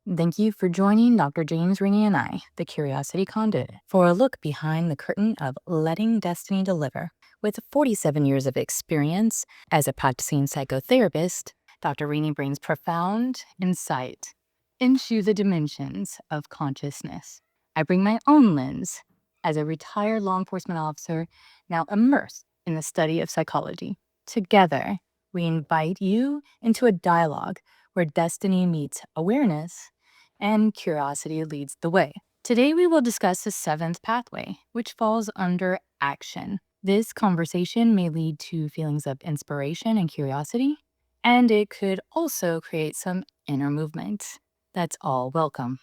Thank you for joining Dr. James, Rini, and I, the Curiosity Conduit, for a look behind the curtain of letting destiny deliver. With 47 years of experience as a practicing psychotherapist, Dr. Rini brings profound insight into the dimensions of consciousness. I bring my own lens as a retired law enforcement officer, now immersed in the study of psychology. Together, we invite you into a dialogue where destiny meets awareness and curiosity leads the way. Today, we will discuss the seventh pathway, which falls under action. This conversation may lead to feelings of inspiration and curiosity, and it could also create some inner movement. That's all welcome.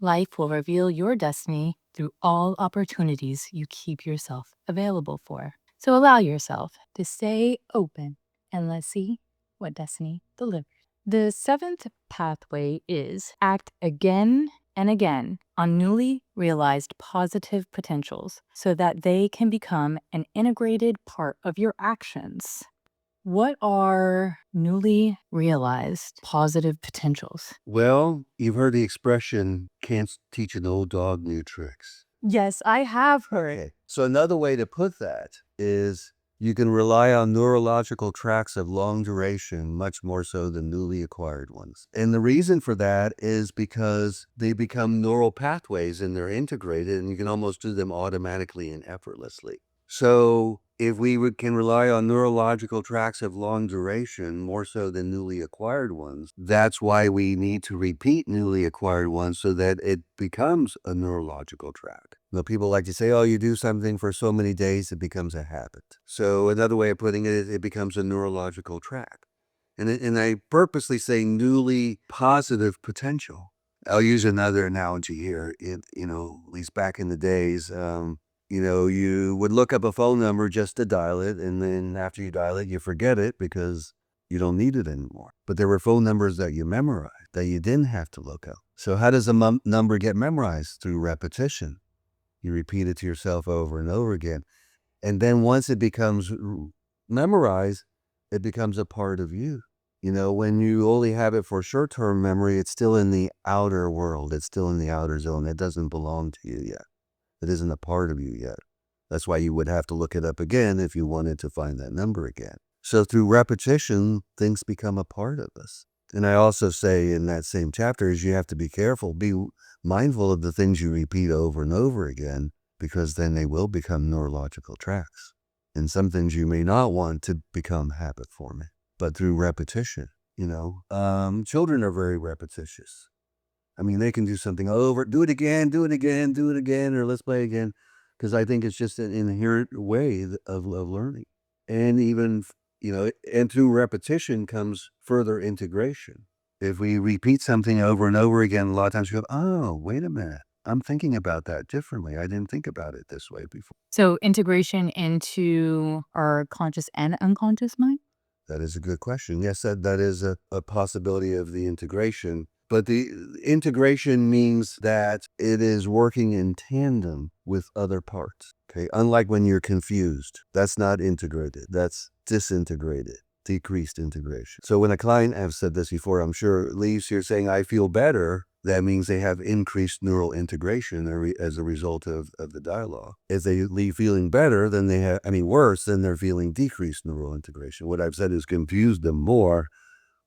Life will reveal your destiny through all opportunities you keep yourself available for. So allow yourself to stay open and let's see what destiny delivers. The seventh pathway is act again and again on newly realized positive potentials so that they can become an integrated part of your actions. What are newly realized positive potentials? Well, you've heard the expression, can't teach an old dog new tricks. Yes, I have heard. Okay. So another way to put that is you can rely on neurological tracks of long duration much more so than newly acquired ones. And the reason for that is because they become neural pathways and they're integrated and you can almost do them automatically and effortlessly. So if can rely on neurological tracks of long duration more so than newly acquired ones, that's why we need to repeat newly acquired ones so that it becomes a neurological track. You know, people like to say, oh, you do something for so many days, it becomes a habit. So another way of putting it is it becomes a neurological track. And I purposely say newly positive potential. I'll use another analogy here. At least back in the days, you would look up a phone number just to dial it, and then after you dial it, you forget it because you don't need it anymore. But there were phone numbers that you memorized that you didn't have to look up. So how does a number get memorized? Through repetition. You repeat it to yourself over and over again. And then once it becomes memorized, it becomes a part of you. When you only have it for short-term memory, it's still in the outer world. It's still in the outer zone. It doesn't belong to you yet. It isn't a part of you yet. That's why you would have to look it up again if you wanted to find that number again. So through repetition, things become a part of us. And I also say in that same chapter is you have to be careful, be mindful of the things you repeat over and over again, because then they will become neurological tracks. And some things you may not want to become habit forming, but through repetition, children are very repetitious. I mean, they can do something over, do it again, do it again, do it again, or let's play again. Because I think it's just an inherent way of learning. And even, and through repetition comes further integration. If we repeat something over and over again, a lot of times we go, oh, wait a minute. I'm thinking about that differently. I didn't think about it this way before. So integration into our conscious and unconscious mind? That is a good question. Yes, that is a possibility of the integration. But the integration means that it is working in tandem with other parts. Okay. Unlike when you're confused, that's not integrated. That's disintegrated, decreased integration. So when a client, I've said this before, I'm sure, leaves here saying, I feel better, that means they have increased neural integration as a result of the dialogue. If they leave feeling better, then worse, then they're feeling decreased neural integration. What I've said is confuse them more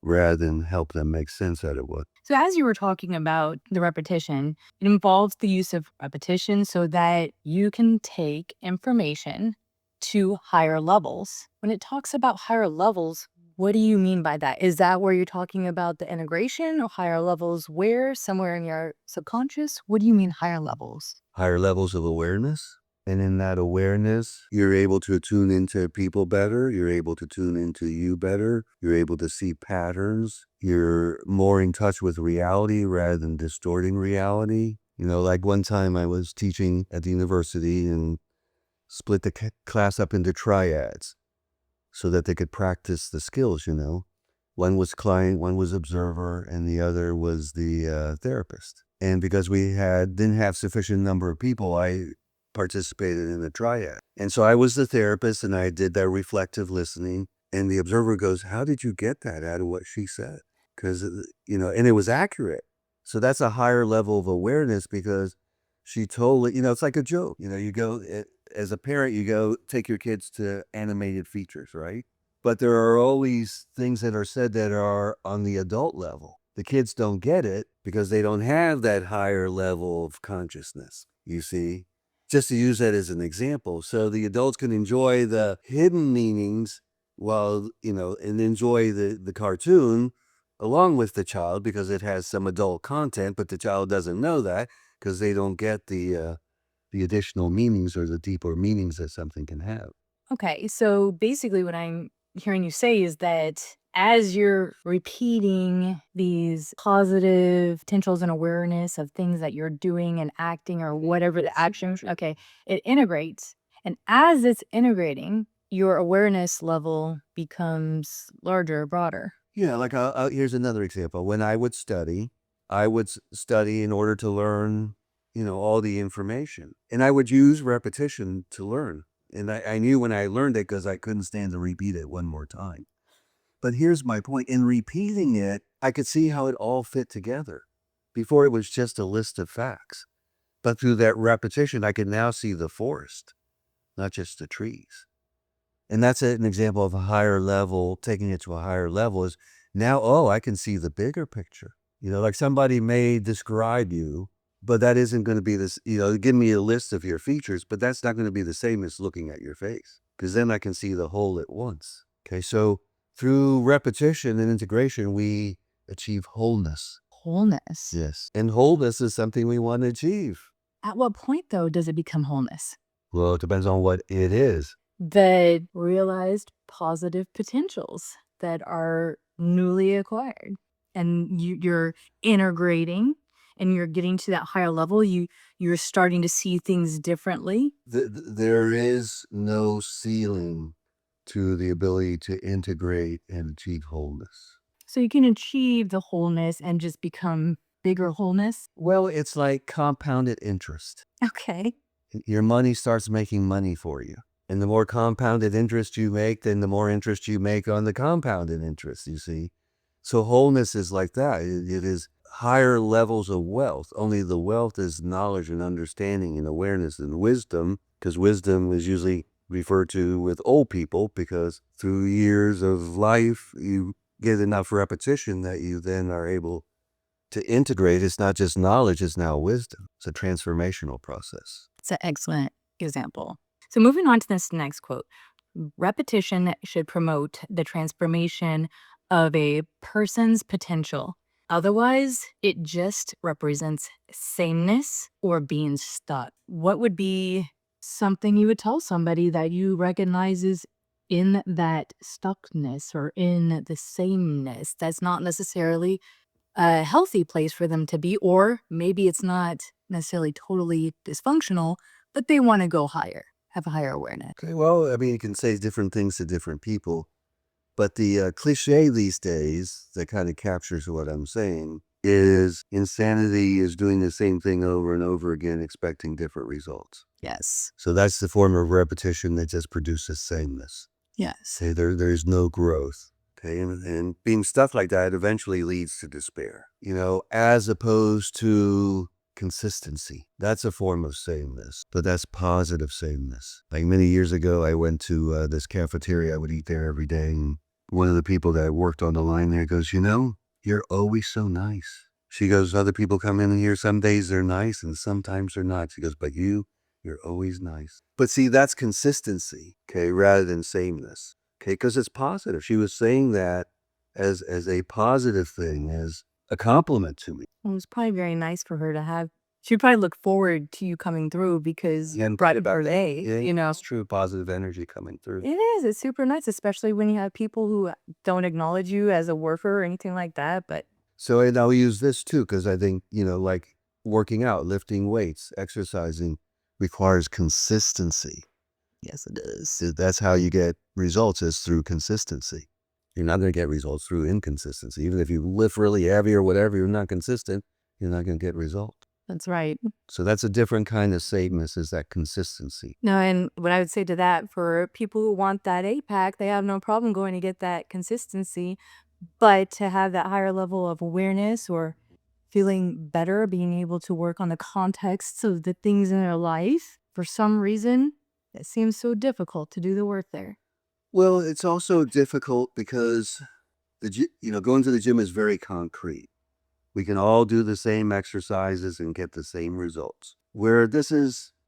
rather than help them make sense out of what. So as you were talking about the repetition, it involves the use of repetition so that you can take information to higher levels. When it talks about higher levels, what do you mean by that? Is that where you're talking about the integration or higher levels where? Somewhere in your subconscious? What do you mean higher levels? Higher levels of awareness. And in that awareness, you're able to tune into people better. You're able to tune into you better. You're able to see patterns. You're more in touch with reality rather than distorting reality. Like one time I was teaching at the university and split the class up into triads so that they could practice the skills, One was client, one was observer, and the other was the therapist. And because we didn't have sufficient number of people, I participated in the triad. And so I was the therapist and I did that reflective listening. And the observer goes, how did you get that out of what she said? Because, and it was accurate. So that's a higher level of awareness because she totally, it's like a joke. As a parent, you go take your kids to animated features, right? But there are always things that are said that are on the adult level. The kids don't get it because they don't have that higher level of consciousness, you see? Just to use that as an example. So the adults can enjoy the hidden meanings while, and enjoy the cartoon along with the child because it has some adult content, but the child doesn't know that because they don't get the additional meanings or the deeper meanings that something can have. Okay, so basically what I'm hearing you say is that as you're repeating these positive potentials and awareness of things that you're doing and acting or whatever the action, okay, it integrates. And as it's integrating, your awareness level becomes larger, broader. Yeah, like here's another example. When I would study, I would study in order to learn, all the information. And I would use repetition to learn. And I knew when I learned it because I couldn't stand to repeat it one more time. But here's my point. In repeating it, I could see how it all fit together. Before it was just a list of facts. But through that repetition, I could now see the forest, not just the trees. And that's an example of a higher level, taking it to a higher level is now, oh, I can see the bigger picture. Like somebody may describe you, but that isn't going to be this, give me a list of your features, but that's not going to be the same as looking at your face because then I can see the whole at once. Okay. So through repetition and integration, we achieve wholeness. Wholeness. Yes. And wholeness is something we want to achieve. At what point, though, does it become wholeness? Well, it depends on what it is. The realized positive potentials that are newly acquired. And you're integrating and you're getting to that higher level. You're starting to see things differently. There is no ceiling to the ability to integrate and achieve wholeness. So you can achieve the wholeness and just become bigger wholeness. Well, it's like compounded interest. Okay. Your money starts making money for you. And the more compounded interest you make, then the more interest you make on the compounded interest, you see. So wholeness is like that. It is higher levels of wealth. Only the wealth is knowledge and understanding and awareness and wisdom, because wisdom is usually referred to with old people because through years of life, you get enough repetition that you then are able to integrate. It's not just knowledge, it's now wisdom. It's a transformational process. It's an excellent example. So moving on to this next quote. Repetition should promote the transformation of a person's potential. Otherwise, it just represents sameness or being stuck. What would be something you would tell somebody that you recognize is in that stuckness or in the sameness? That's not necessarily a healthy place for them to be, or maybe it's not necessarily totally dysfunctional, but they want to go higher, have a higher awareness. Okay, well, I mean, you can say different things to different people, but the cliche these days that kind of captures what I'm saying is insanity is doing the same thing over and over again, expecting different results. Yes. So that's the form of repetition that just produces sameness. Yes. Okay, there's no growth. Okay, and being stuck like that eventually leads to despair, as opposed to consistency. That's a form of sameness, but that's positive sameness. Like many years ago, I went to this cafeteria. I would eat there every day. And one of the people that worked on the line there goes, you're always so nice. She goes, other people come in here, some days they're nice and sometimes they're not. She goes, but you're always nice. But see, that's consistency, okay, rather than sameness, okay, because it's positive. She was saying that as a positive thing, as a compliment to me. Well, it was probably very nice for her to have. She'd probably look forward to you coming through because And bright about her day, yeah, it's true, positive energy coming through. It is. It's super nice, especially when you have people who don't acknowledge you as a worker or anything like that. But So, and I'll use this too, because I think, like working out, lifting weights, exercising requires consistency. yes, it does. So that's how you get results is through consistency. You're not going to get results through inconsistency. Even if you lift really heavy or whatever, you're not consistent, you're not going to get results. That's right. So that's a different kind of sameness is that consistency. No, and what I would say to that, for people who want that 8-pack, they have no problem going to get that consistency. But to have that higher level of awareness or feeling better, being able to work on the context of the things in their life. For some reason, it seems so difficult to do the work there. Well, it's also difficult because going to the gym is very concrete. We can all do the same exercises and get the same results. Where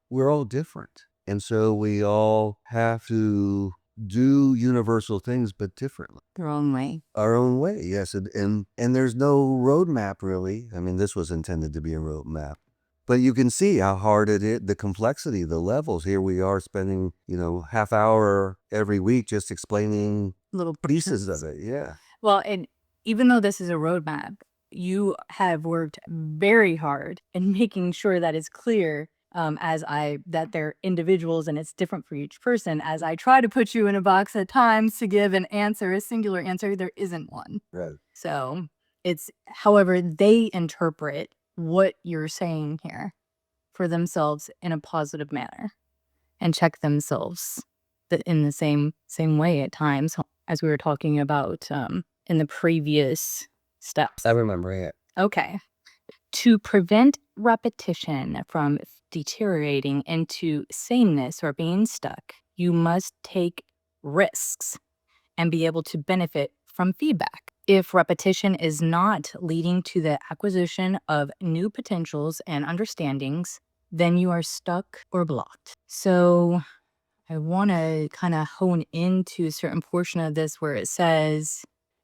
we're all different. And so we all have to do universal things, but differently. Their own way. Our own way, yes. And there's no roadmap really. I mean, this was intended to be a roadmap. But you can see how hard it is, the complexity, the levels. Here we are spending, half hour every week just explaining Little pieces portions. of it. Yeah. Well, and even though this is a roadmap, you have worked very hard in making sure that it's clear that they're individuals and it's different for each person. As I try to put you in a box at times to give an answer, a singular answer, there isn't one. Right. So it's however they interpret what you're saying here for themselves in a positive manner and check themselves in the same way at times, as we were talking about in the previous steps. I remember it. Okay. To prevent repetition from deteriorating into sameness or being stuck, you must take risks and be able to benefit from feedback. If repetition is not leading to the acquisition of new potentials and understandings, then you are stuck or blocked. So I want to kind of hone into a certain portion of this where it says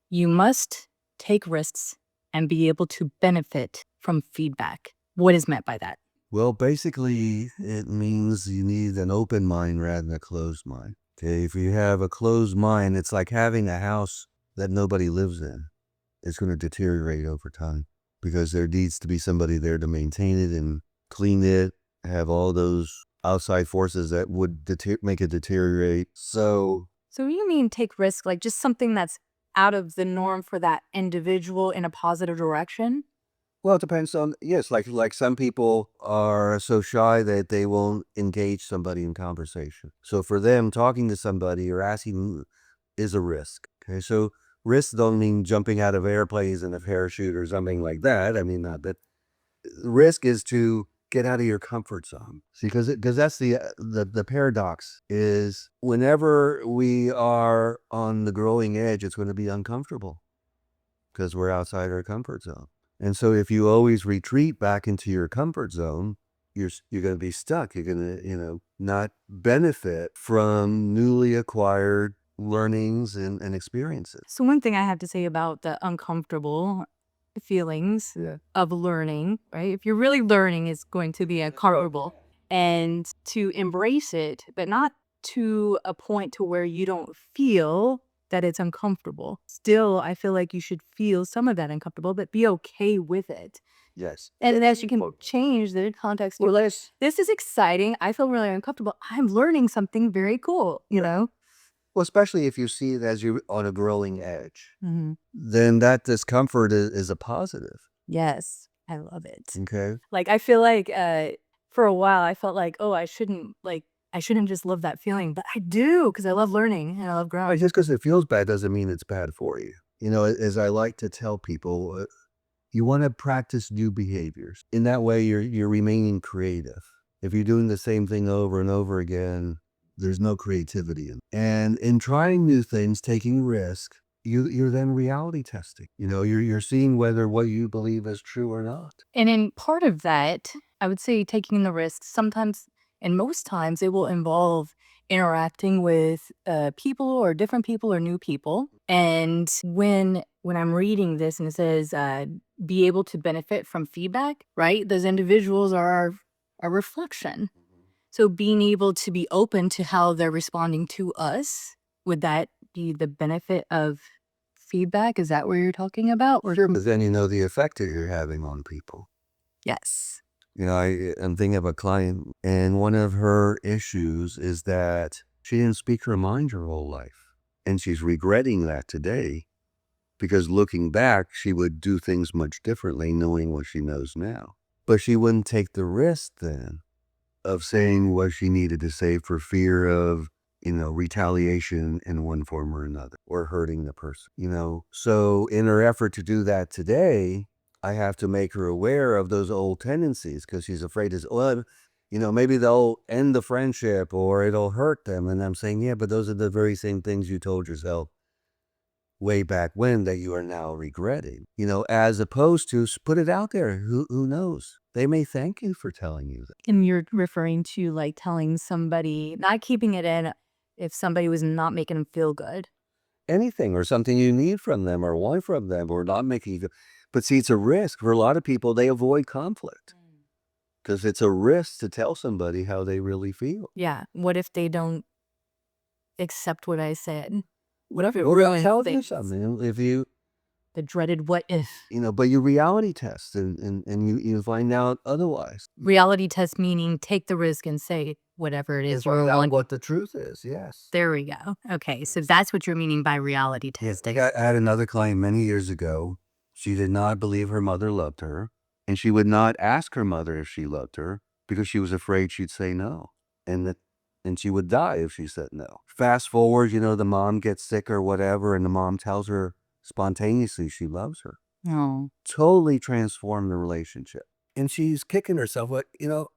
you must take risks and be able to benefit from feedback. What is meant by that? Well, basically, it means you need an open mind rather than a closed mind. Okay, if you have a closed mind, it's like having a house that nobody lives in. It's going to deteriorate over time because there needs to be somebody there to maintain it and clean it, have all those outside forces that would make it deteriorate. So you mean take risk, like just something that's out of the norm for that individual in a positive direction? well, it depends on, yes, like some people are so shy that they won't engage somebody in conversation. So for them, talking to somebody or asking is a risk. Okay, so risks don't mean jumping out of airplanes in a parachute or something like that. I mean, not that. Risk is to get out of your comfort zone. See, because that's the paradox is whenever we are on the growing edge, it's going to be uncomfortable because we're outside our comfort zone. And so if you always retreat back into your comfort zone, you're going to be stuck. You're going to, not benefit from newly acquired learnings and experiences. So one thing I have to say about the uncomfortable feelings Yeah. of learning, right? If you're really learning, it's going to be uncomfortable. And to embrace it, but not to a point to where you don't feel that it's uncomfortable. Still, I feel like you should feel some of that uncomfortable, but be okay with it. Yes. And as you can change the context, Well, this is exciting. I feel really uncomfortable. I'm learning something very cool, you know? Well, especially if you see it as you're on a growing edge, Mm-hmm. then that discomfort is a positive. Yes, I love it. Okay. Like, I feel like, for a while, I felt like, "Oh, I shouldn't just love that feeling," but I do because I love learning and I love growing. Just because it feels bad doesn't mean it's bad for you. As I like to tell people, you want to practice new behaviors. In that way, you're remaining creative. If you're doing the same thing over and over again, there's no creativity in it. And in trying new things, taking risk, you're then reality testing. You're seeing whether what you believe is true or not. And in part of that, I would say taking the risks sometimes and most times it will involve interacting with people or different people or new people. And when I'm reading this and it says be able to benefit from feedback, right? Those individuals are a reflection. So being able to be open to how they're responding to us, would that be the benefit of feedback? Is that what you're talking about? Or Sure, but then you know the effect that you're having on people. yes. I'm thinking of a client, and one of her issues is that she didn't speak her mind her whole life. And she's regretting that today because looking back, she would do things much differently knowing what she knows now. But she wouldn't take the risk then of saying what she needed to say for fear of, retaliation in one form or another or hurting the person. So in her effort to do that today, I have to make her aware of those old tendencies because she's afraid maybe they'll end the friendship or it'll hurt them. And I'm saying, yeah, but those are the very same things you told yourself way back when that you are now regretting, as opposed to put it out there. Who knows? They may thank you for telling you that. And you're referring to like telling somebody, not keeping it in if somebody was not making them feel good. Anything or something you need from them or want from them or not making you feel. But see, it's a risk for a lot of people. They avoid conflict because it's a risk to tell somebody how they really feel. Yeah. What if they don't accept what I said? What if it really tells you something? If you, The dreaded what if. but you reality test and you find out otherwise. Reality test meaning take the risk and say whatever it is. It's find what the truth is. Yes. There we go. Okay. So that's what you're meaning by reality testing. I had another client many years ago. She did not believe her mother loved her, and she would not ask her mother if she loved her because she was afraid she'd say no, and she would die if she said no. Fast forward, the mom gets sick or whatever, and the mom tells her spontaneously she loves her. Oh. Totally transformed the relationship. And she's kicking herself. But,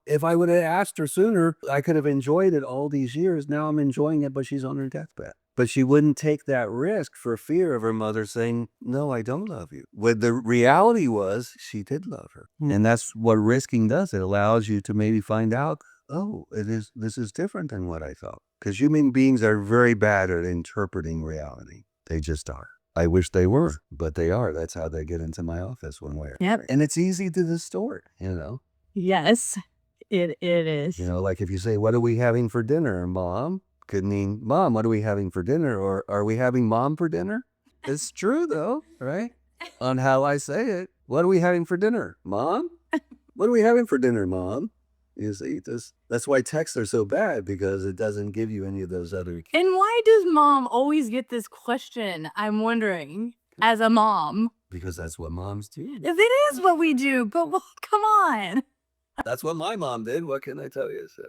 if I would have asked her sooner, I could have enjoyed it all these years. Now I'm enjoying it, but she's on her deathbed. But she wouldn't take that risk for fear of her mother saying, no, I don't love you. What the reality was, she did love her. And that's what risking does. It allows you to maybe find out, oh, this is different than what I thought. Because human beings are very bad at interpreting reality. They just are. I wish they were, but they are. That's how they get into my office one way. Yep. And it's easy to distort, Yes, it is. Like if you say, what are we having for dinner, Mom? Could mean, Mom, what are we having for dinner? Or are we having Mom for dinner? It's true though, right? On how I say it. What are we having for dinner, Mom? What are we having for dinner, Mom? You see, that's why texts are so bad, because it doesn't give you any of those other. And why does Mom always get this question? I'm wondering, as a mom. Because that's what moms do. If it is what we do, but come on. That's what my mom did. What can I tell you? So.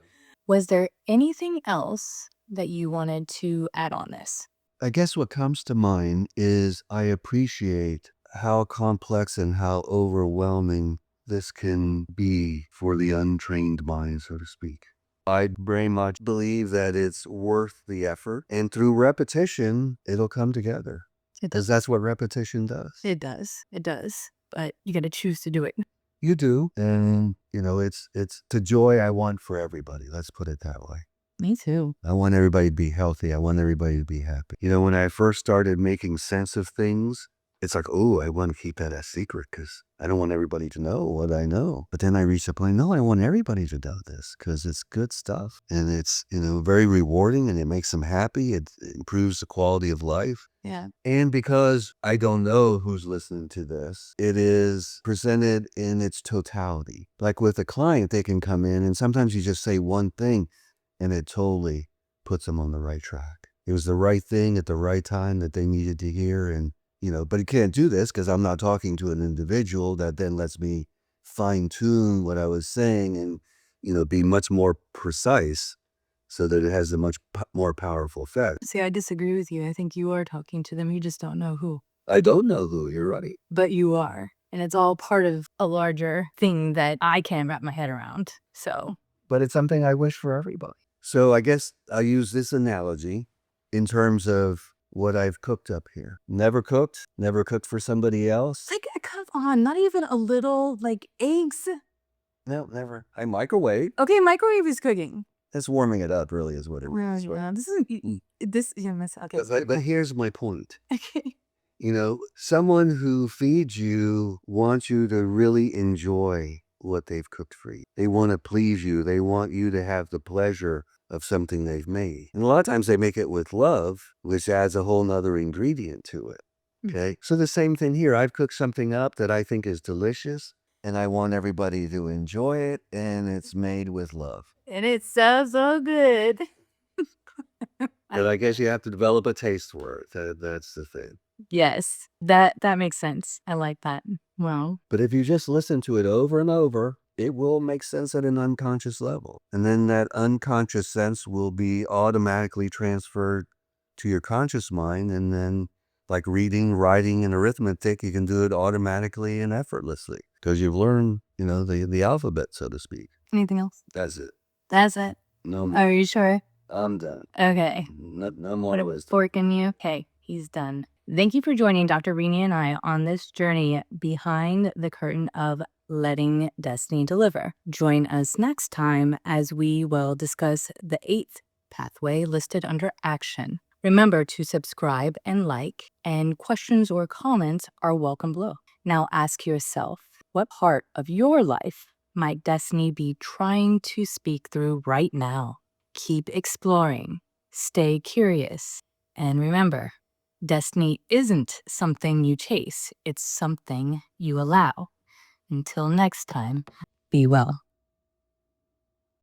Was there anything else that you wanted to add on this? I guess what comes to mind is I appreciate how complex and how overwhelming this can be for the untrained mind, so to speak. I very much believe that it's worth the effort, and through repetition, it'll come together. Because that's what repetition does. It does. It does. But you got to choose to do it. You do. And, it's the joy I want for everybody. Let's put it that way. Me too. I want everybody to be healthy. I want everybody to be happy. When I first started making sense of things, it's like, oh, I want to keep that a secret because I don't want everybody to know what I know. But then I reached a point, no, I want everybody to know this because it's good stuff. And it's, very rewarding, and it makes them happy. It improves the quality of life. Yeah. And because I don't know who's listening to this, it is presented in its totality. Like with a client, they can come in and sometimes you just say one thing and it totally puts them on the right track. It was the right thing at the right time that they needed to hear. And but you can't do this because I'm not talking to an individual. That then lets me fine tune what I was saying and, be much more precise so that it has a much more powerful effect. See, I disagree with you. I think you are talking to them. You just don't know who. I don't know who, you're right. But you are. And it's all part of a larger thing that I can't wrap my head around. So. But it's something I wish for everybody. So I guess I'll use this analogy in terms of what I've cooked up here. Never cooked for somebody else. Like, come on, not even a little, like eggs. No, never. I microwave. Okay, microwave is cooking. That's warming it up, really, is what it is. Yeah, this is, okay. But here's my point. Okay. Someone who feeds you wants you to really enjoy what they've cooked for you. They want to please you. They want you to have the pleasure of something they've made. And a lot of times they make it with love, which adds a whole nother ingredient to it. Okay. So the same thing here. I've cooked something up that I think is delicious and I want everybody to enjoy it, and it's made with love. And it sounds so good. And I guess you have to develop a taste for it. That's the thing. Yes, that makes sense. I like that. Wow. But if you just listen to it over and over, it will make sense at an unconscious level. And then that unconscious sense will be automatically transferred to your conscious mind. And then like reading, writing, and arithmetic, you can do it automatically and effortlessly because you've learned, the alphabet, so to speak. Anything else? That's it. That's it. No more. Are you sure? I'm done. Okay. No more Put a wisdom. fork in you. Okay, he's done. Thank you for joining Dr. Rini and I on this journey behind the curtain of letting destiny deliver. Join us next time as we will discuss the 8th pathway listed under action. Remember to subscribe and like, and questions or comments are welcome below. Now ask yourself, what part of your life might destiny be trying to speak through right now? Keep exploring, stay curious, and remember, destiny isn't something you chase, it's something you allow. Until next time, be well.